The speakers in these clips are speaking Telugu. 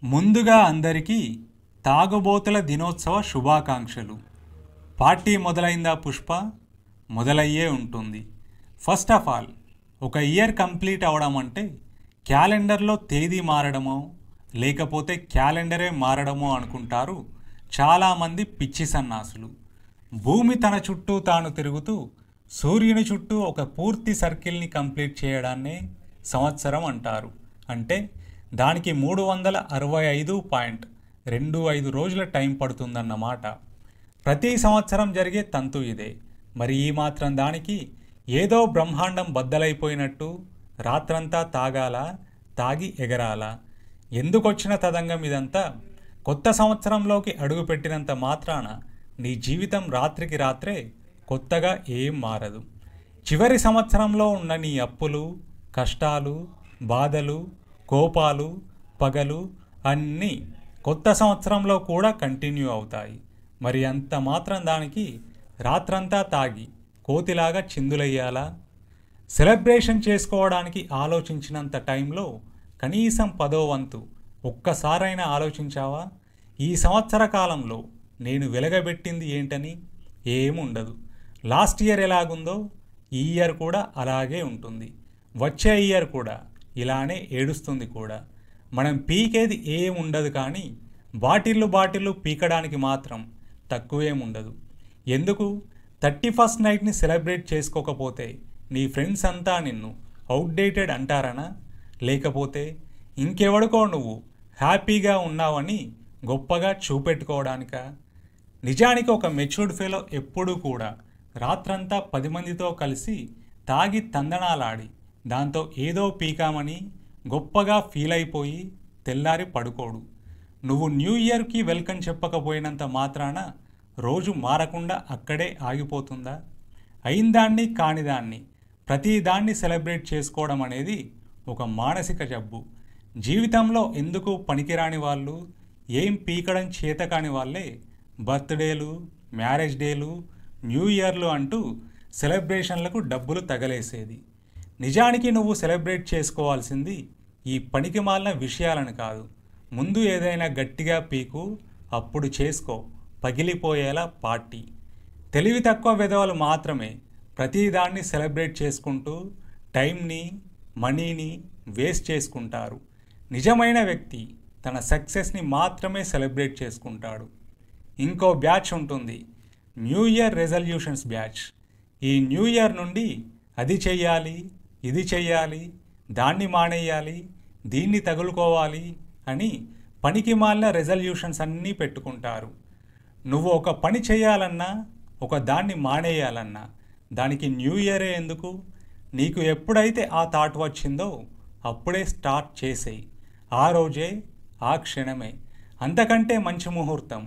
ముందుగా అందరికీ తాగుబోతుల దినోత్సవ శుభాకాంక్షలు. పార్టీ మొదలైందా పుష్ప? మొదలయ్యే ఉంటుంది. ఫస్ట్ ఆఫ్ ఆల్, ఒక ఇయర్ కంప్లీట్ అవడం అంటే క్యాలెండర్లో తేదీ మారడమో లేకపోతే క్యాలెండరే మారడమో అనుకుంటారు చాలామంది పిచ్చి సన్నాసులు. భూమి తన చుట్టూ తాను తిరుగుతూ సూర్యుని చుట్టూ ఒక పూర్తి సర్కిల్ని కంప్లీట్ చేయడాన్నే సంవత్సరం అంటారు. అంటే దానికి 365.25 రోజుల టైం పడుతుందన్నమాట. ప్రతి సంవత్సరం జరిగే తంతు ఇదే. మరి ఈ మాత్రం దానికి ఏదో బ్రహ్మాండం బద్దలైపోయినట్టు రాత్రంతా తాగి ఎగరాలా? ఎందుకొచ్చిన తదంగం ఇదంతా? కొత్త సంవత్సరంలోకి అడుగుపెట్టినంత మాత్రాన నీ జీవితం రాత్రికి రాత్రే కొత్తగా ఏం మారదు. చివరి సంవత్సరంలో ఉన్న నీ అప్పులు, కష్టాలు, బాధలు, కోపాలు, పగలు అన్నీ కొత్త సంవత్సరంలో కూడా కంటిన్యూ అవుతాయి. మరి అంత మాత్రం దానికి రాత్రంతా తాగి కోతిలాగా చిందులయ్యాలా? సెలబ్రేషన్ చేసుకోవడానికి ఆలోచించినంత టైంలో కనీసం 10వ వంతు ఒక్కసారైనా ఆలోచించావా? ఈ సంవత్సర కాలంలో నేను వెలగబెట్టింది ఏంటని? ఏముండదు. లాస్ట్ ఇయర్ ఎలాగుందో ఈ ఇయర్ కూడా అలాగే ఉంటుంది. వచ్చే ఇయర్ కూడా ఇలానే ఏడుస్తుంది కూడా. మనం పీకేది ఏముండదు, కానీ బాటిళ్ళు పీకడానికి మాత్రం తక్కువేముండదు. ఎందుకు? 31st నైట్ని సెలబ్రేట్ చేసుకోకపోతే నీ ఫ్రెండ్స్ అంతా నిన్ను అవుట్డేటెడ్ అంటారనా? లేకపోతే ఇంకెవడికో నువ్వు హ్యాపీగా ఉన్నావని గొప్పగా చూపెట్టుకోవడానికా? నిజానికి ఒక మెచ్యూర్డ్ ఫెలో ఎప్పుడూ కూడా రాత్రంతా 10 మందితో కలిసి తాగి తందనాలాడి దాంతో ఏదో పీకామని గొప్పగా ఫీల్ అయిపోయి తెల్లారి పడుకోడు. నువ్వు న్యూ ఇయర్కి వెల్కమ్ చెప్పకపోయినంత మాత్రాన రోజు మారకుండా అక్కడే ఆగిపోతుందా? అయిందాన్ని కానిదాన్ని ప్రతిదాన్ని సెలబ్రేట్ చేసుకోవడం అనేది ఒక మానసిక జబ్బు. జీవితంలో ఎందుకు పనికిరాని వాళ్ళు, ఏం పీకడం చేతకాని వాళ్ళే బర్త్డేలు, మ్యారేజ్ డేలు, న్యూ ఇయర్లు అంటూ సెలబ్రేషన్లకు డబ్బులు తగలేసేది. నిజానికి నువ్వు సెలబ్రేట్ చేసుకోవాల్సింది ఈ పనికిమాలిన విషయాలను కాదు. ముందు ఏదైనా గట్టిగా పీకు, అప్పుడు చేసుకో పగిలిపోయేలా పార్టీ. తెలివి తక్కువ వెధవలు మాత్రమే ప్రతిదాన్ని సెలబ్రేట్ చేసుకుంటూ టైంని, మనీని వేస్ట్ చేసుకుంటారు. నిజమైన వ్యక్తి తన సక్సెస్ని మాత్రమే సెలబ్రేట్ చేసుకుంటాడు. ఇంకో బ్యాచ్ ఉంటుంది, న్యూ ఇయర్ రెజల్యూషన్స్ బ్యాచ్. ఈ న్యూ ఇయర్ నుండి అది చెయ్యాలి, ఇది చెయ్యాలి, దాన్ని మానేయాలి, దీన్ని తగులుకోవాలి అని పనికి మాలిన రెజల్యూషన్స్ అన్నీ పెట్టుకుంటారు. నువ్వు ఒక పని చేయాలన్నా, ఒక దాన్ని మానేయాలన్నా దానికి న్యూ ఇయరే ఎందుకు? నీకు ఎప్పుడైతే ఆ థాట్ వచ్చిందో అప్పుడే స్టార్ట్ చేసేయి. ఆ రోజే, ఆ క్షణమే. అంతకంటే మంచి ముహూర్తం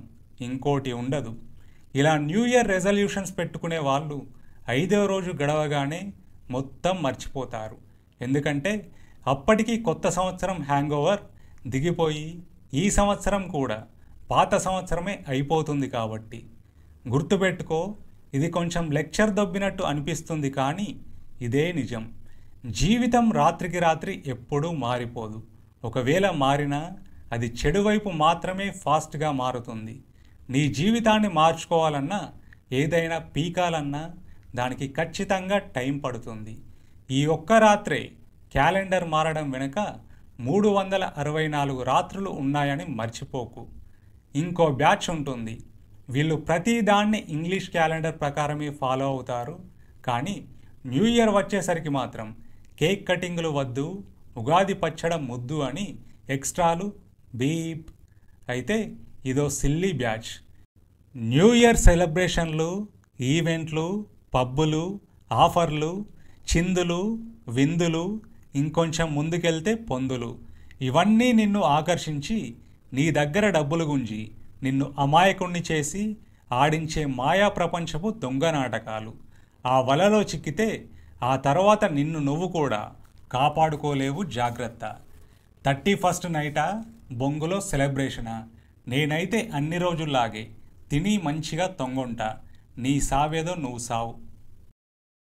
ఇంకోటి ఉండదు. ఇలా న్యూ ఇయర్ రెజల్యూషన్స్ పెట్టుకునే వాళ్ళు 5వ రోజు గడవగానే మొత్తం మర్చిపోతారు. ఎందుకంటే అప్పటికి కొత్త సంవత్సరం హ్యాంగ్ ఓవర్ దిగిపోయి ఈ సంవత్సరం కూడా పాత సంవత్సరమే అయిపోతుంది. కాబట్టి గుర్తుపెట్టుకో, ఇది కొంచెం లెక్చర్ దొబ్బినట్టు అనిపిస్తుంది, కానీ ఇదే నిజం. జీవితం రాత్రికి రాత్రి ఎప్పుడూ మారిపోదు. ఒకవేళ మారినా అది చెడు వైపు మాత్రమే ఫాస్ట్గా మారుతుంది. నీ జీవితాన్ని మార్చుకోవాలన్నా, ఏదైనా పీకాలన్నా దానికి ఖచ్చితంగా టైం పడుతుంది. ఈ ఒక్క రాత్రే క్యాలెండర్ మారడం వెనుక 364 రాత్రులు ఉన్నాయని మర్చిపోకు. ఇంకో బ్యాచ్ ఉంటుంది, వీళ్ళు ప్రతిదాన్ని ఇంగ్లీష్ క్యాలెండర్ ప్రకారమే ఫాలో అవుతారు. కానీ న్యూ ఇయర్ వచ్చేసరికి మాత్రం కేక్ కటింగ్లు వద్దు, ఉగాది పచ్చడ ముద్దు అని ఎక్స్ట్రాలు బీప్. అయితే ఇదో సిల్లీ బ్యాచ్. న్యూ ఇయర్ సెలబ్రేషన్లు, ఈవెంట్లు, పబ్బులు, ఆఫర్లు, చిందులు, విందులు, ఇంకొంచెం ముందుకెళ్తే పొందులు, ఇవన్నీ నిన్ను ఆకర్షించి నీ దగ్గర డబ్బులు గుంజి నిన్ను అమాయకుణ్ణి చేసి ఆడించే మాయా ప్రపంచపు దొంగ నాటకాలు. ఆ వలలో చిక్కితే ఆ తర్వాత నిన్ను నువ్వు కూడా కాపాడుకోలేవు. జాగ్రత్త. 31st నైటా, బొంగులో సెలబ్రేషనా? నేనైతే అన్ని రోజుల్లాగే తిని మంచిగా తొంగుంటా. నీ సావేదో నువ్వు సావు.